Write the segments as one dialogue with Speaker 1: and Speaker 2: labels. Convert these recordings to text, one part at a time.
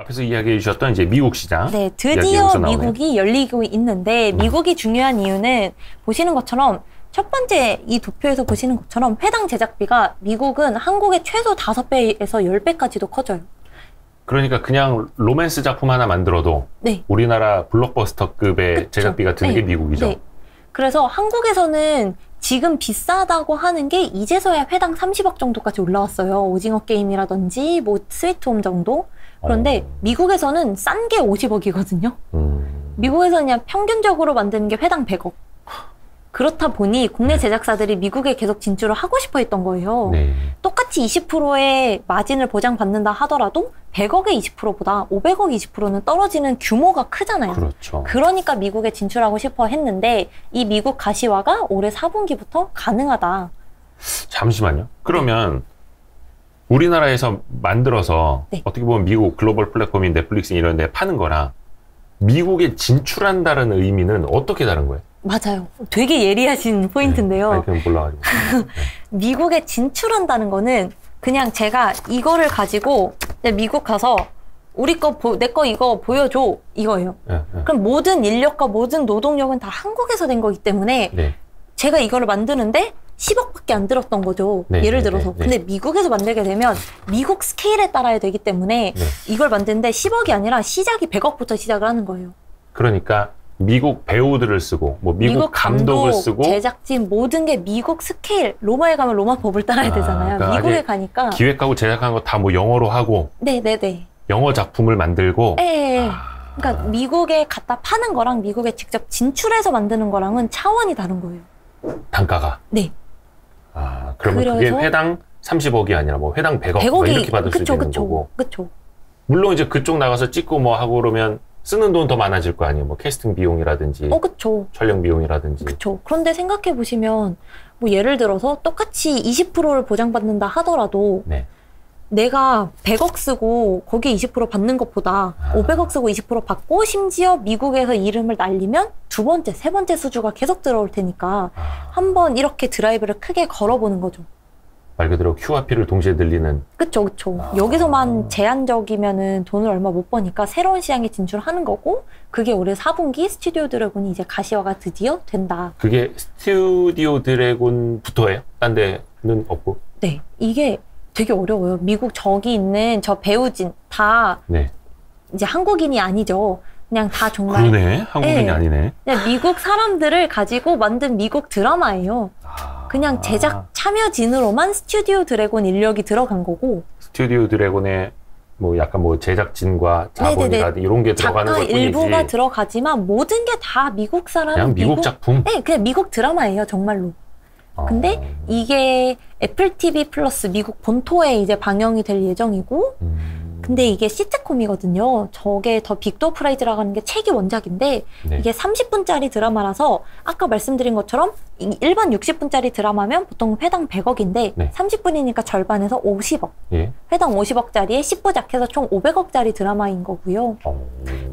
Speaker 1: 앞에서 이야기해 주셨던 이제 미국 시장.
Speaker 2: 네, 드디어 미국이 열리고 있는데 미국이 중요한 이유는 보시는 것처럼 첫 번째 이 도표에서 보시는 것처럼 회당 제작비가 미국은 한국의 최소 5배에서 10배까지도 커져요.
Speaker 1: 그러니까 그냥 로맨스 작품 하나 만들어도
Speaker 2: 네.
Speaker 1: 우리나라 블록버스터급의 그쵸? 제작비가 드는 게 미국이죠. 네.
Speaker 2: 그래서 한국에서는 지금 비싸다고 하는 게 이제서야 회당 30억 정도까지 올라왔어요. 오징어 게임이라든지 뭐 스위트홈 정도. 그런데 미국에서는 싼 게 50억이거든요. 미국에서는 그냥 평균적으로 만드는 게 회당 100억. 그렇다 보니 국내 제작사들이 미국에 계속 진출을 하고 싶어 했던 거예요. 네. 똑같이 20%의 마진을 보장받는다 하더라도 100억의 20%보다 500억 20%는 떨어지는 규모가 크잖아요.
Speaker 1: 그렇죠.
Speaker 2: 그러니까 미국에 진출하고 싶어 했는데 이 미국 가시화가 올해 4분기부터 가능하다.
Speaker 1: 잠시만요. 그러면 우리나라에서 만들어서 네. 어떻게 보면 미국 글로벌 플랫폼인 넷플릭스 이런 데 파는 거랑 미국에 진출한다는 의미는 어떻게 다른 거예요?
Speaker 2: 맞아요. 되게 예리하신 포인트인데요.
Speaker 1: 아니, 그냥 몰라가지고. 네.
Speaker 2: 미국에 진출한다는 거는 그냥 제가 이거를 가지고 미국 가서 우리 거, 내 거 이거 보여줘 이거예요. 네. 그럼 모든 인력과 모든 노동력은 다 한국에서 된 거기 때문에 네. 제가 이거를 만드는데 10억밖에 안 들었던 거죠. 네, 예를 들어서. 근데 미국에서 만들게 되면 미국 스케일에 따라야 되기 때문에 이걸 만드는데 10억이 아니라 시작이 100억부터 시작을 하는 거예요.
Speaker 1: 그러니까 미국 배우들을 쓰고 뭐 미국 감독을 쓰고
Speaker 2: 제작진 모든 게 미국 스케일. 로마에 가면 로마 법을 따라야 되잖아요. 그러니까 미국에 가니까
Speaker 1: 기획하고 제작하는 거 다 뭐 영어로 하고
Speaker 2: 네네네
Speaker 1: 영어 작품을 만들고
Speaker 2: 네. 그러니까 미국에 갖다 파는 거랑 미국에 직접 진출해서 만드는 거랑은 차원이 다른 거예요.
Speaker 1: 단가가?
Speaker 2: 네.
Speaker 1: 그러면 그게 회당 30억이 아니라 뭐 회당 100억 100억이, 뭐 이렇게 받을 수 있는 거고.
Speaker 2: 그쵸.
Speaker 1: 물론 이제 그쪽 나가서 찍고 뭐 하고 그러면 쓰는 돈 더 많아질 거 아니에요. 뭐 캐스팅 비용이라든지,
Speaker 2: 그쵸.
Speaker 1: 촬영 비용이라든지.
Speaker 2: 그쵸. 그런데 생각해 보시면 뭐 예를 들어서 똑같이 20%를 보장받는다 하더라도 네. 내가 100억 쓰고 거기에 20% 받는 것보다 500억 쓰고 20% 받고 심지어 미국에서 이름을 날리면 두 번째, 세 번째 수주가 계속 들어올 테니까 한번 이렇게 드라이브를 크게 걸어보는 거죠.
Speaker 1: 말 그대로 Q와 P를 동시에 늘리는.
Speaker 2: 그쵸. 여기서만 제한적이면은 돈을 얼마 못 버니까 새로운 시장에 진출하는 거고 그게 올해 4분기 스튜디오 드래곤이 이제 가시화가 드디어 된다.
Speaker 1: 그게 스튜디오 드래곤부터예요? 딴 데는 없고?
Speaker 2: 네. 이게 되게 어려워요. 미국 저기 있는 저 배우진 다 네. 이제 한국인이 아니죠. 그냥 다 정말.
Speaker 1: 그러네. 한국인이
Speaker 2: 네.
Speaker 1: 아니네.
Speaker 2: 그냥 미국 사람들을 가지고 만든 미국 드라마예요. 그냥 제작 참여진으로만 스튜디오 드래곤 인력이 들어간 거고.
Speaker 1: 스튜디오 드래곤에 뭐 약간 뭐 제작진과 자본이라든지 이런 게 들어가는 것 뿐이지.
Speaker 2: 일부가 들어가지만 모든 게 다 미국 사람.
Speaker 1: 그냥 미국 작품?
Speaker 2: 네, 그냥 미국 드라마예요, 정말로. 근데 이게 애플 TV 플러스 미국 본토에 이제 방영이 될 예정이고 근데 이게 시트콤이거든요. 저게 더 빅도 프라이즈라고 하는 게 책이 원작인데 네. 이게 30분짜리 드라마라서 아까 말씀드린 것처럼 일반 60분짜리 드라마면 보통 회당 100억인데 네. 30분이니까 절반에서 50억. 예. 회당 50억짜리에 10부작 해서 총 500억짜리 드라마인 거고요.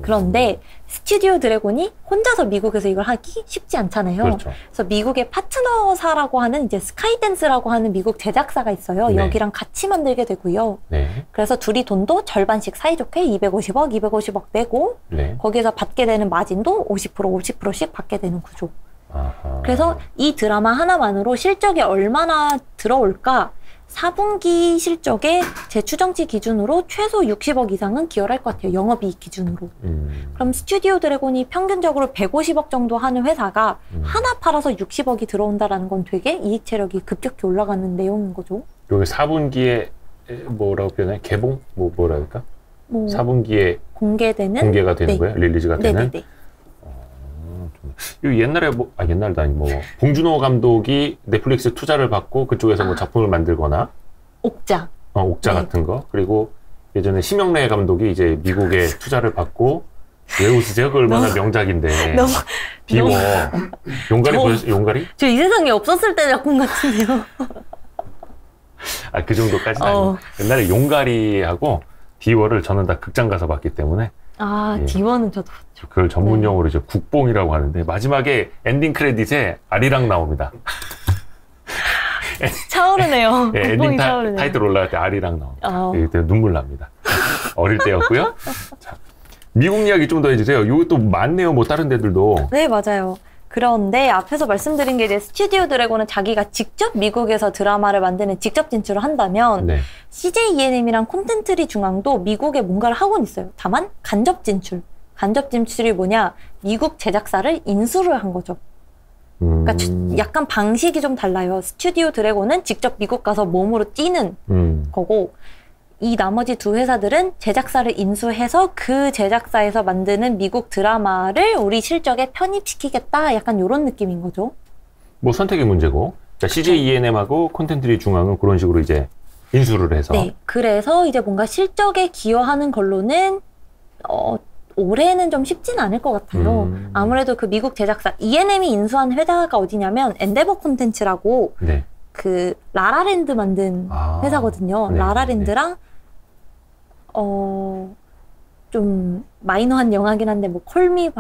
Speaker 2: 그런데 스튜디오 드래곤이 혼자서 미국에서 이걸 하기 쉽지 않잖아요. 그렇죠. 그래서 미국의 파트너사라고 하는 이제 스카이댄스라고 하는 미국 제작사가 있어요. 네. 여기랑 같이 만들게 되고요. 네. 그래서 둘이 돈도 절반씩 사이좋게 250억 내고 네. 거기에서 받게 되는 마진도 50%씩 받게 되는 구조. 아하. 그래서 이 드라마 하나만으로 실적이 얼마나 들어올까? 4분기 실적에 제 추정치 기준으로 최소 60억 이상은 기여할 것 같아요. 영업이익 기준으로. 그럼 스튜디오 드래곤이 평균적으로 150억 정도 하는 회사가 하나 팔아서 60억이 들어온다는 건 되게 이익 체력이 급격히 올라가는 내용인 거죠.
Speaker 1: 여기 4분기에 뭐라고 표현해? 개봉? 뭐라 할까? 4분기에 공개가 되는 네. 거예요? 릴리즈가 되는? 네네네. 옛날에 옛날도 아니 봉준호 감독이 넷플릭스 투자를 받고 그쪽에서 뭐 작품을 만들거나
Speaker 2: 옥자
Speaker 1: 옥자 네. 같은 거 그리고 예전에 심영래 감독이 이제 미국에 투자를 받고 왜 웃으세요? 그 얼마나 명작인데 비워 용가리 보셨어요? 용가리?
Speaker 2: 저 이 세상에 없었을 때 작품 같은데요.
Speaker 1: 그 정도까지는 아니고 옛날에 용가리하고 비워를 저는 다 극장 가서 봤기 때문에
Speaker 2: 예. 디워는 저도 봤죠.
Speaker 1: 그걸 전문 용어로 이제 국뽕이라고 하는데 마지막에 엔딩 크레딧에 아리랑 나옵니다.
Speaker 2: 차오르네요.
Speaker 1: 예, 엔딩 타이틀 올라갈 때 아리랑 나옵니다. 그때 눈물 납니다. 어릴 때였고요. 자, 미국 이야기 좀 더 해주세요. 이것도 많네요. 뭐 다른 데들도.
Speaker 2: 네, 맞아요. 그런데 앞에서 말씀드린 게 이제 스튜디오 드래곤은 자기가 직접 미국에서 드라마를 만드는 직접 진출을 한다면
Speaker 1: 네.
Speaker 2: CJ ENM이랑 콘텐츠리 중앙도 미국에 뭔가를 하고는 있어요. 다만 간접 진출. 간접 진출이 뭐냐? 미국 제작사를 인수를 한 거죠. 그러니까 약간 방식이 좀 달라요. 스튜디오 드래곤은 직접 미국 가서 몸으로 뛰는 거고 이 나머지 두 회사들은 제작사를 인수해서 그 제작사에서 만드는 미국 드라마를 우리 실적에 편입시키겠다. 약간 이런 느낌인 거죠.
Speaker 1: 뭐 선택의 문제고. 그러니까 CJ ENM하고 콘텐츠리 중앙은 그런 식으로 이제 인수를 해서.
Speaker 2: 네. 그래서 이제 뭔가 실적에 기여하는 걸로는 올해는 좀 쉽진 않을 것 같아요. 아무래도 그 미국 제작사 ENM이 인수한 회사가 어디냐면 엔데버 콘텐츠라고
Speaker 1: 네.
Speaker 2: 그 라라랜드 만든 회사거든요.
Speaker 1: 네.
Speaker 2: 라라랜드랑 좀 마이너한 영화긴 한데 뭐 콜미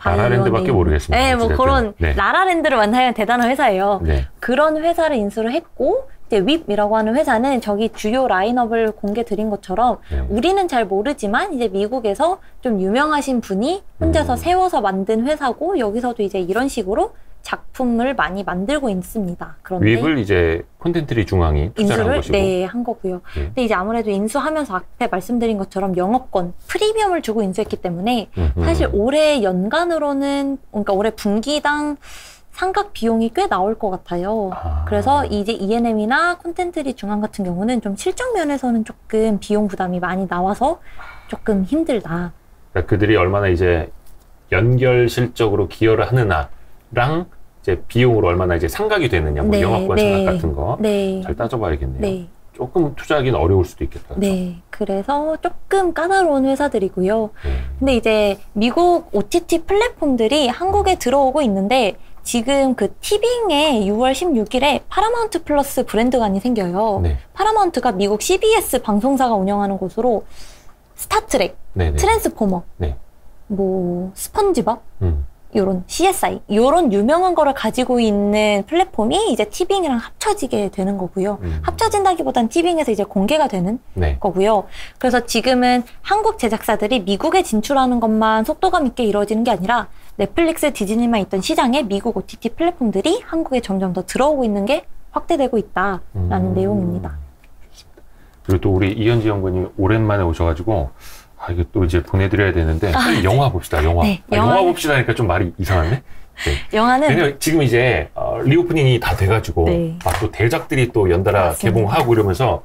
Speaker 1: 라라랜드밖에 모르겠습니다.
Speaker 2: 네, 뭐 그런
Speaker 1: 네.
Speaker 2: 라라랜드를 만나야 대단한 회사예요.
Speaker 1: 네.
Speaker 2: 그런 회사를 인수를 했고 이제 윕이라고 하는 회사는 저기 주요 라인업을 공개 드린 것처럼
Speaker 1: 네.
Speaker 2: 우리는 잘 모르지만 이제 미국에서 좀 유명하신 분이 혼자서 세워서 만든 회사고 여기서도 이제 이런 식으로 작품을 많이 만들고 있습니다. 그런데
Speaker 1: 윕을 이제 콘텐츠리 중앙이 투자를 한 것이고.
Speaker 2: 네, 한 거고요.
Speaker 1: 네.
Speaker 2: 근데 이제 아무래도 인수하면서 앞에 말씀드린 것처럼 영업권, 프리미엄을 주고 인수했기 때문에 사실 올해 연간으로는 그러니까 올해 분기당 상각 비용이 꽤 나올 것 같아요. 그래서 이제 ENM이나 콘텐츠리 중앙 같은 경우는 좀 실적 면에서는 조금 비용 부담이 많이 나와서 조금 힘들다.
Speaker 1: 그러니까 그들이 얼마나 이제 연결 실적으로 기여를 하느냐랑 이제 비용으로 얼마나 이제 상각이 되느냐, 뭐
Speaker 2: 네,
Speaker 1: 영업권
Speaker 2: 네.
Speaker 1: 상각 같은 거
Speaker 2: 네.
Speaker 1: 잘 따져봐야겠네요.
Speaker 2: 네.
Speaker 1: 조금 투자하기는 어려울 수도 있겠다.
Speaker 2: 네. 그래서 조금 까다로운 회사들이고요. 근데 이제 미국 OTT 플랫폼들이 한국에 들어오고 있는데 지금 그 티빙에 6월 16일에 파라마운트 플러스 브랜드관이 생겨요.
Speaker 1: 네.
Speaker 2: 파라마운트가 미국 CBS 방송사가 운영하는 곳으로 스타트렉,
Speaker 1: 네네.
Speaker 2: 트랜스포머,
Speaker 1: 네.
Speaker 2: 뭐 스펀지밥, 요런 CSI, 요런 유명한 거를 가지고 있는 플랫폼이 이제 티빙이랑 합쳐지게 되는 거고요. 합쳐진다기보단 티빙에서 이제 공개가 되는
Speaker 1: 네.
Speaker 2: 거고요. 그래서 지금은 한국 제작사들이 미국에 진출하는 것만 속도감 있게 이루어지는 게 아니라 넷플릭스, 디즈니만 있던 시장에 미국 OTT 플랫폼들이 한국에 점점 더 들어오고 있는 게 확대되고 있다라는 내용입니다.
Speaker 1: 좋습니다. 그리고 또 우리 이현지 연구님 오랜만에 오셔가지고 이게 또 이제 보내드려야 되는데 빨리 영화 봅시다. 영화.
Speaker 2: 네,
Speaker 1: 영화 봅시다 하니까 좀 말이 이상한데? 네.
Speaker 2: 영화는
Speaker 1: 왜냐면 지금 이제 리오프닝이 다 돼가지고
Speaker 2: 네.
Speaker 1: 또 대작들이 또 연달아
Speaker 2: 맞습니다.
Speaker 1: 개봉하고 이러면서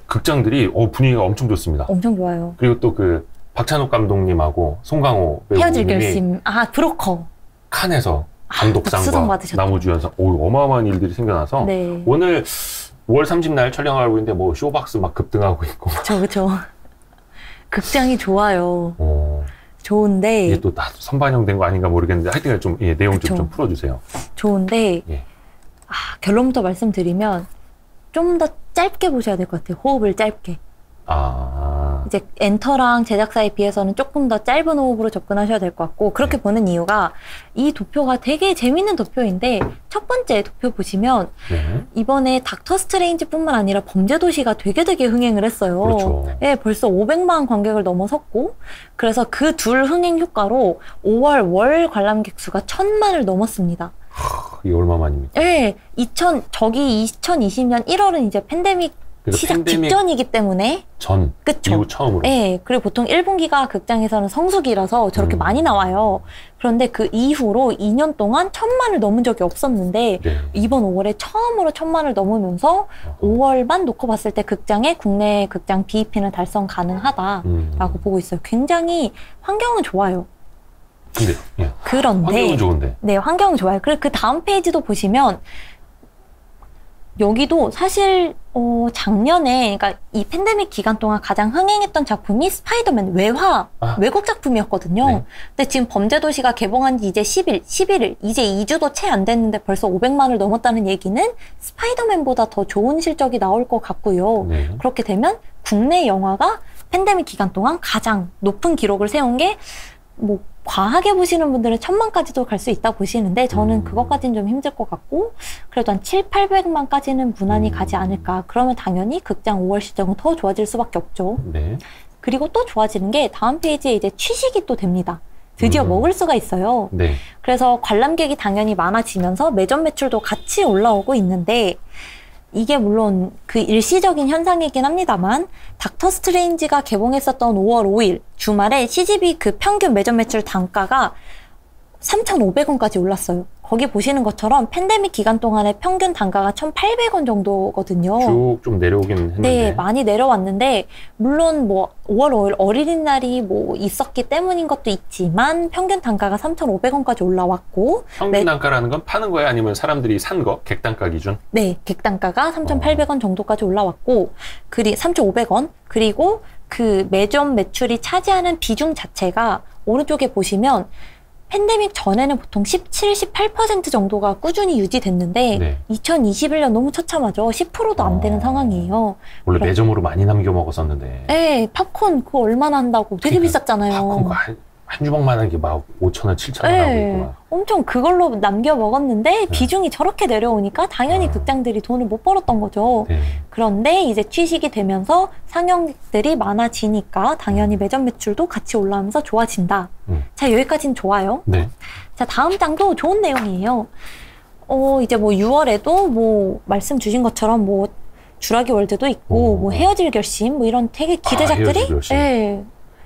Speaker 1: 극장들이 분위기가 엄청 좋습니다.
Speaker 2: 엄청 좋아요.
Speaker 1: 그리고 또 그 박찬욱 감독님하고 송강호
Speaker 2: 헤어질
Speaker 1: 배우님이
Speaker 2: 결심. 브로커.
Speaker 1: 칸에서
Speaker 2: 수상
Speaker 1: 감독상과
Speaker 2: 받으셨죠.
Speaker 1: 나무주연상 어마어마한 일들이 생겨나서
Speaker 2: 네.
Speaker 1: 오늘 5월 30날 촬영하고 있는데 뭐 쇼박스 막 급등하고 있고
Speaker 2: 그쵸. 극장이 좋아요. 좋은데.
Speaker 1: 이게 또 다 선반영된 거 아닌가 모르겠는데 하여튼 좀 내용
Speaker 2: 그쵸.
Speaker 1: 좀 풀어주세요.
Speaker 2: 좋은데
Speaker 1: 예.
Speaker 2: 결론부터 말씀드리면 좀 더 짧게 보셔야 될 것 같아요. 호흡을 짧게. 이제 엔터랑 제작사에 비해서는 조금 더 짧은 호흡으로 접근하셔야 될 것 같고 그렇게 보는 이유가 이 도표가 되게 재밌는 도표인데 첫 번째 도표 보시면 이번에 닥터 스트레인지뿐만 아니라 범죄도시가 되게 흥행을 했어요.
Speaker 1: 그렇죠.
Speaker 2: 예, 벌써 500만 관객을 넘어섰고 그래서 그 둘 흥행 효과로 5월 월 관람객 수가 1000만을 넘었습니다.
Speaker 1: 이게 얼마만입니까?
Speaker 2: 예, 2020년 1월은 이제 팬데믹 시작 직전이기 때문에 그쵸.
Speaker 1: 이후 처음으로.
Speaker 2: 네, 그리고 보통 1분기가 극장에서는 성수기라서 저렇게 많이 나와요. 그런데 그 이후로 2년 동안 1000만을 넘은 적이 없었는데 이번 5월에 처음으로 1000만을 넘으면서 5월만 놓고 봤을 때 국내 극장 BEP는 달성 가능하다라고 보고 있어요. 굉장히 환경은 좋아요. 그런데
Speaker 1: 환경은 좋은데.
Speaker 2: 네, 환경은 좋아요. 그리고 그 다음 페이지도 보시면 여기도 사실 작년에 그러니까 이 팬데믹 기간 동안 가장 흥행했던 작품이 스파이더맨 외국 작품이었거든요. 네. 근데 지금 범죄도시가 개봉한 지 이제 11일 이제 2주도 채 안 됐는데 벌써 500만을 넘었다는 얘기는 스파이더맨보다 더 좋은 실적이 나올 것 같고요. 그렇게 되면 국내 영화가 팬데믹 기간 동안 가장 높은 기록을 세운 게 뭐 과하게 보시는 분들은 1000만까지도 갈 수 있다 보시는데 저는 그것까지는 좀 힘들 것 같고 그래도 한 7, 800만까지는 무난히 가지 않을까. 그러면 당연히 극장 5월 시장은 더 좋아질 수밖에 없죠.
Speaker 1: 네.
Speaker 2: 그리고 또 좋아지는 게 다음 페이지에 이제 취식이 또 됩니다. 드디어 먹을 수가 있어요.
Speaker 1: 네.
Speaker 2: 그래서 관람객이 당연히 많아지면서 매점 매출도 같이 올라오고 있는데 이게 물론 그 일시적인 현상이긴 합니다만 닥터 스트레인지가 개봉했었던 5월 5일 주말에 CGV 그 평균 매점 매출 단가가 3,500원까지 올랐어요. 거기 보시는 것처럼 팬데믹 기간 동안에 평균 단가가 1,800원 정도거든요.
Speaker 1: 쭉 좀 내려오긴 했는데.
Speaker 2: 네, 많이 내려왔는데 물론 뭐 5월 5일 어린이날이 뭐 있었기 때문인 것도 있지만 평균 단가가 3,500원까지 올라왔고
Speaker 1: 평균 단가라는 건 파는 거예요? 아니면 사람들이 산 거? 객단가 기준?
Speaker 2: 네, 객단가가 3,800원 정도까지 올라왔고 3,500원 그리고 그 매점 매출이 차지하는 비중 자체가 오른쪽에 보시면 팬데믹 전에는 보통 17, 18% 정도가 꾸준히 유지됐는데
Speaker 1: 네.
Speaker 2: 2021년 너무 처참하죠. 10%도 안 되는 상황이에요.
Speaker 1: 원래 매점으로 많이 남겨 먹었었는데.
Speaker 2: 네, 팝콘 그거 얼마나 한다고 되게
Speaker 1: 그러니까
Speaker 2: 비쌌잖아요.
Speaker 1: 팝콘 한 주먹만 한 게 막 5,000원, 7,000원 하고 있구만.
Speaker 2: 엄청 그걸로 남겨 먹었는데 비중이 저렇게 내려오니까 당연히 극장들이 돈을 못 벌었던 거죠.
Speaker 1: 네.
Speaker 2: 그런데 이제 취식이 되면서 상영객들이 많아지니까 당연히 매점 매출도 같이 올라오면서 좋아진다. 자, 여기까지는 좋아요.
Speaker 1: 네.
Speaker 2: 자, 다음 장도 좋은 내용이에요. 이제 뭐 6월에도 뭐 말씀 주신 것처럼 뭐 주라기 월드도 있고 뭐 헤어질 결심 뭐 이런 되게 기대작들이
Speaker 1: 헤어질 결심.
Speaker 2: 네.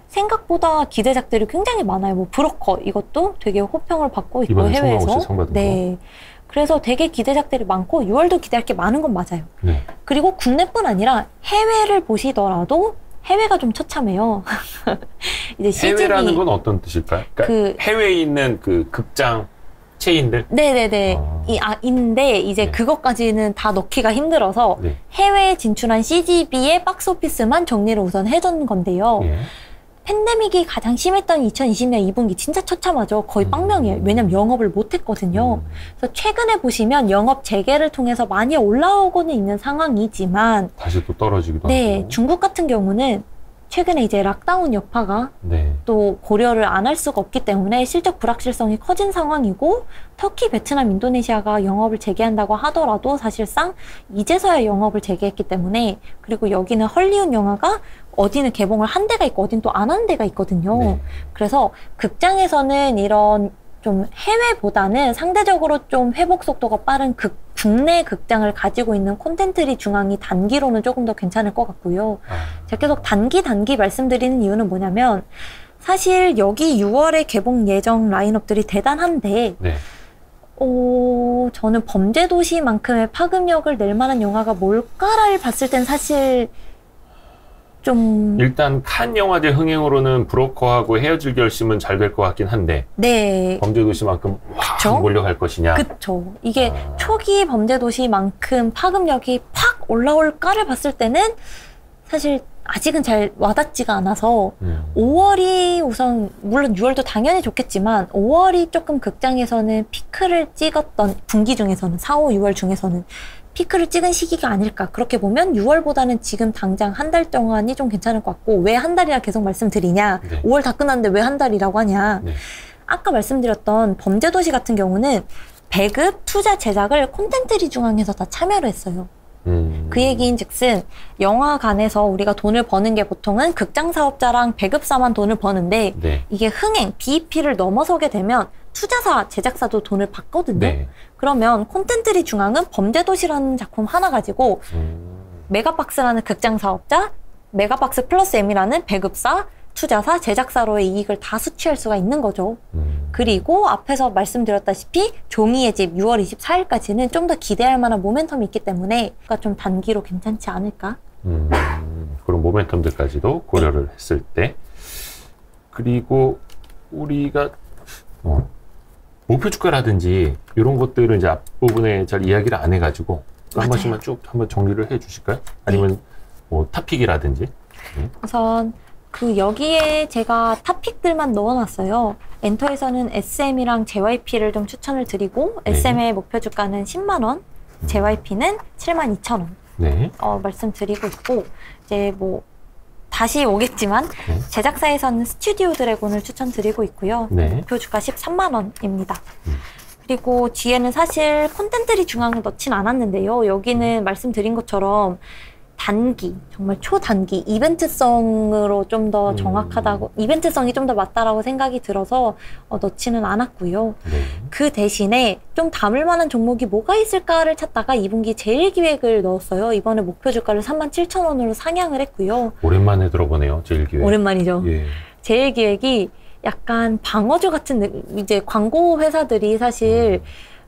Speaker 2: 생각보다 기대작들이 굉장히 많아요. 뭐 브로커 이것도 되게 호평을 받고 있고 해외에서. 네. 그래서 되게 기대작들이 많고 6월도 기대할 게 많은 건 맞아요.
Speaker 1: 네.
Speaker 2: 그리고 국내뿐 아니라 해외를 보시더라도 해외가 좀 처참해요. 이제 CGV
Speaker 1: 해외라는 건 어떤 뜻일까요? 그러니까 해외에 있는 그 극장 체인들?
Speaker 2: 네네네. 있는데 이제
Speaker 1: 네.
Speaker 2: 그것까지는 다 넣기가 힘들어서
Speaker 1: 네.
Speaker 2: 해외에 진출한 CGV의 박스오피스만 정리를 우선 해둔 건데요.
Speaker 1: 예.
Speaker 2: 팬데믹이 가장 심했던 2020년 2분기 진짜 처참하죠. 거의 빵명이에요. 왜냐면 영업을 못했거든요. 그래서 최근에 보시면 영업 재개를 통해서 많이 올라오고는 있는 상황이지만
Speaker 1: 다시 또 떨어지기도
Speaker 2: 네,
Speaker 1: 하고.
Speaker 2: 중국 같은 경우는 최근에 이제 락다운 여파가
Speaker 1: 네.
Speaker 2: 또 고려를 안 할 수가 없기 때문에 실적 불확실성이 커진 상황이고 터키, 베트남, 인도네시아가 영업을 재개한다고 하더라도 사실상 이제서야 영업을 재개했기 때문에 그리고 여기는 헐리우드 영화가 어디는 개봉을 한 데가 있고 어딘 또 안 한 데가 있거든요.
Speaker 1: 네.
Speaker 2: 그래서 극장에서는 이런 좀 해외보다는 상대적으로 좀 회복 속도가 빠른 국내 극장을 가지고 있는 콘텐츠리 중앙이 단기로는 조금 더 괜찮을 것 같고요. 제가 계속 단기 말씀드리는 이유는 뭐냐면 사실 여기 6월에 개봉 예정 라인업들이 대단한데
Speaker 1: 네.
Speaker 2: 저는 범죄도시만큼의 파급력을 낼 만한 영화가 뭘까를 봤을 땐 사실 좀
Speaker 1: 일단 칸 영화제 흥행으로는 브로커하고 헤어질 결심은 잘 될 것 같긴 한데
Speaker 2: 네.
Speaker 1: 범죄도시만큼 확 몰려갈 것이냐.
Speaker 2: 그쵸. 이게 초기 범죄도시만큼 파급력이 팍 올라올까를 봤을 때는 사실 아직은 잘 와닿지가 않아서 5월이 우선 물론 6월도 당연히 좋겠지만 5월이 조금 극장에서는 피크를 찍었던 분기 중에서는 4, 5, 6월 중에서는 피크를 찍은 시기가 아닐까. 그렇게 보면 6월보다는 지금 당장 한 달 동안이 좀 괜찮을 것 같고 왜 한 달이라 계속 말씀드리냐.
Speaker 1: 네.
Speaker 2: 5월 다 끝났는데 왜 한 달이라고 하냐.
Speaker 1: 네.
Speaker 2: 아까 말씀드렸던 범죄도시 같은 경우는 배급, 투자, 제작을 콘텐츠리 중앙에서 다 참여를 했어요. 그 얘기인 즉슨 영화관에서 우리가 돈을 버는 게 보통은 극장 사업자랑 배급사만 돈을 버는데
Speaker 1: 네.
Speaker 2: 이게 흥행, BEP를 넘어서게 되면 투자사, 제작사도 돈을 받거든요.
Speaker 1: 네.
Speaker 2: 그러면 콘텐츠리 중앙은 범죄도시라는 작품 하나 가지고 메가박스라는 극장 사업자, 메가박스 플러스 M이라는 배급사, 투자사, 제작사로의 이익을 다 수취할 수가 있는 거죠. 그리고 앞에서 말씀드렸다시피 종이의 집 6월 24일까지는 좀 더 기대할 만한 모멘텀이 있기 때문에 그러니까 좀 단기로 괜찮지 않을까?
Speaker 1: 그런 모멘텀들까지도 고려를
Speaker 2: 네.
Speaker 1: 했을 때 그리고 우리가 목표 주가라든지 이런 것들은 이제 앞부분에 잘 이야기를 안 해가지고 한 번씩만 쭉 한번 정리를 해 주실까요? 아니면 뭐 탑픽이라든지.
Speaker 2: 우선 그 여기에 제가 탑픽들만 넣어놨어요. 엔터에서는 SM이랑 JYP를 좀 추천을 드리고
Speaker 1: 네.
Speaker 2: SM의 목표 주가는 10만 원, JYP는 72,000원
Speaker 1: 네.
Speaker 2: 말씀드리고 있고 이제 뭐 다시 오겠지만 제작사에서는 스튜디오 드래곤을 추천드리고 있고요.
Speaker 1: 네.
Speaker 2: 목표 주가 13만 원입니다. 그리고 뒤에는 사실 콘텐츠를 중앙에 넣진 않았는데요. 여기는 말씀드린 것처럼 단기, 정말 초단기, 이벤트성으로 좀 더 정확하다고, 이벤트성이 좀 더 맞다라고 생각이 들어서 넣지는 않았고요.
Speaker 1: 네.
Speaker 2: 그 대신에 좀 담을 만한 종목이 뭐가 있을까를 찾다가 2분기 제일기획을 넣었어요. 이번에 목표 주가를 37,000원으로 상향을 했고요.
Speaker 1: 오랜만에 들어보네요, 제일기획.
Speaker 2: 오랜만이죠.
Speaker 1: 예.
Speaker 2: 제일기획이 약간 방어주 같은 이제 광고 회사들이 사실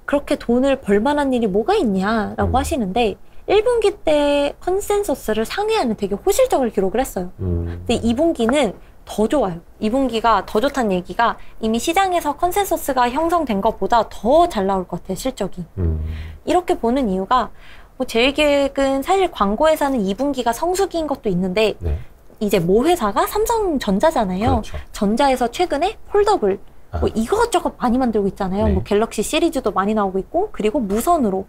Speaker 2: 그렇게 돈을 벌 만한 일이 뭐가 있냐라고 하시는데 1분기 때 컨센서스를 상회하는 되게 호실적을 기록을 했어요. 근데 2분기는 더 좋아요. 2분기가 더 좋다는 얘기가 이미 시장에서 컨센서스가 형성된 것보다 더 잘 나올 것 같아요, 실적이. 이렇게 보는 이유가 뭐 제일기획은 사실 광고회사는 2분기가 성수기인 것도 있는데
Speaker 1: 네.
Speaker 2: 이제 모 회사가 삼성전자잖아요.
Speaker 1: 그렇죠.
Speaker 2: 전자에서 최근에 폴더블 뭐 이것저것 많이 만들고 있잖아요.
Speaker 1: 네.
Speaker 2: 뭐 갤럭시 시리즈도 많이 나오고 있고 그리고 무선으로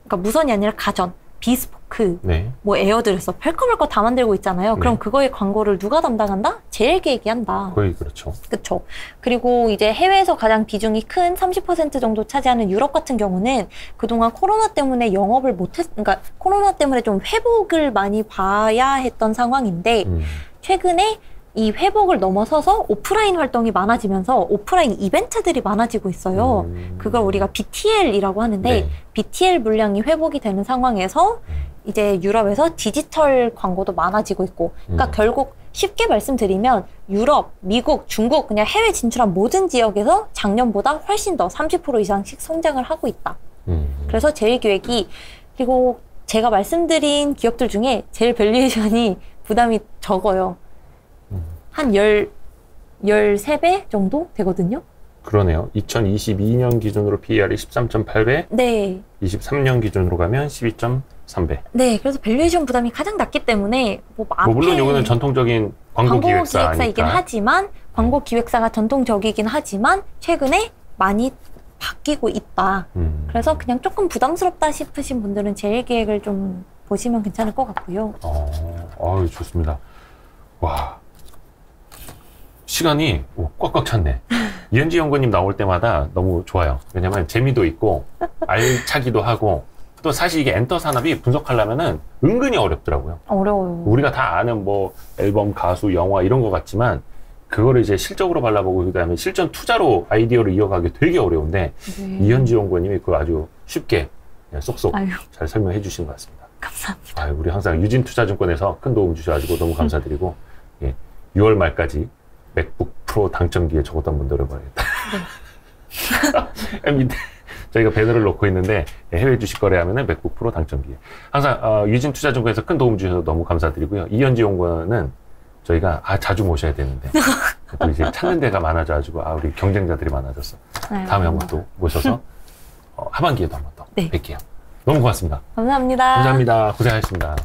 Speaker 2: 그러니까 무선이 아니라 가전 비스포크,
Speaker 1: 네.
Speaker 2: 뭐 에어드레서, 펼거멀거 다 만들고 있잖아요. 그럼
Speaker 1: 네.
Speaker 2: 그거의 광고를 누가 담당한다? 제일기획이 한다.
Speaker 1: 거의 그렇죠.
Speaker 2: 그쵸. 그리고 이제 해외에서 가장 비중이 큰 30% 정도 차지하는 유럽 같은 경우는 그동안 코로나 때문에 영업을 그러니까 코로나 때문에 좀 회복을 많이 봐야 했던 상황인데, 최근에 이 회복을 넘어서서 오프라인 활동이 많아지면서 오프라인 이벤트들이 많아지고 있어요. 그걸 우리가 BTL이라고 하는데
Speaker 1: 네.
Speaker 2: BTL 물량이 회복이 되는 상황에서 이제 유럽에서 디지털 광고도 많아지고 있고 그러니까 결국 쉽게 말씀드리면 유럽, 미국, 중국 그냥 해외 진출한 모든 지역에서 작년보다 훨씬 더 30% 이상씩 성장을 하고 있다. 그래서 제일기획이 그리고 제가 말씀드린 기업들 중에 제일 밸류에이션이 부담이 적어요. 한 13배 정도 되거든요.
Speaker 1: 그러네요. 2022년 기준으로 PER이 13.8배,
Speaker 2: 네.
Speaker 1: 23년 기준으로 가면 12.3배.
Speaker 2: 네, 그래서 밸류에이션 부담이 가장 낮기 때문에 뭐 앞에
Speaker 1: 물론 이거는 전통적인 광고
Speaker 2: 기획사이긴 하지만 광고 기획사가 전통적이긴 하지만 최근에 많이 바뀌고 있다. 그래서 그냥 조금 부담스럽다 싶으신 분들은 제일기획을 좀 보시면 괜찮을 것 같고요.
Speaker 1: 좋습니다. 와. 시간이 꽉꽉 찼네. 이현지 연구님 나올 때마다 너무 좋아요. 왜냐면 재미도 있고 알차기도 하고 또 사실 이게 엔터 산업이 분석하려면은 은근히 어렵더라고요.
Speaker 2: 어려워요.
Speaker 1: 우리가 다 아는 뭐 앨범, 가수, 영화 이런 것 같지만 그거를 이제 실적으로 발라보고 그다음에 실전 투자로 아이디어를 이어가기 되게 어려운데 이현지 연구님이 그걸 아주 쉽게 그냥 쏙쏙 잘 설명해 주신 것 같습니다.
Speaker 2: 감사합니다.
Speaker 1: 우리 항상 유진투자증권에서 큰 도움 주셔가지고 너무 감사드리고 6월 말까지 맥북 프로 당첨기에 적었던 분들 어려봐야겠다. 네. 밑에 저희가 배너를 놓고 있는데 해외 주식 거래하면은 맥북 프로 당첨기에 항상 유진투자증권에서 큰 도움 주셔서 너무 감사드리고요. 이현지 연구원은 저희가 자주 모셔야 되는데 또 이제 찾는 데가 많아져가지고 우리 경쟁자들이 많아졌어. 다음에 한번 또 모셔서 하반기에도 한번 더 뵐게요. 너무 고맙습니다.
Speaker 2: 감사합니다.
Speaker 1: 감사합니다. 고생하셨습니다.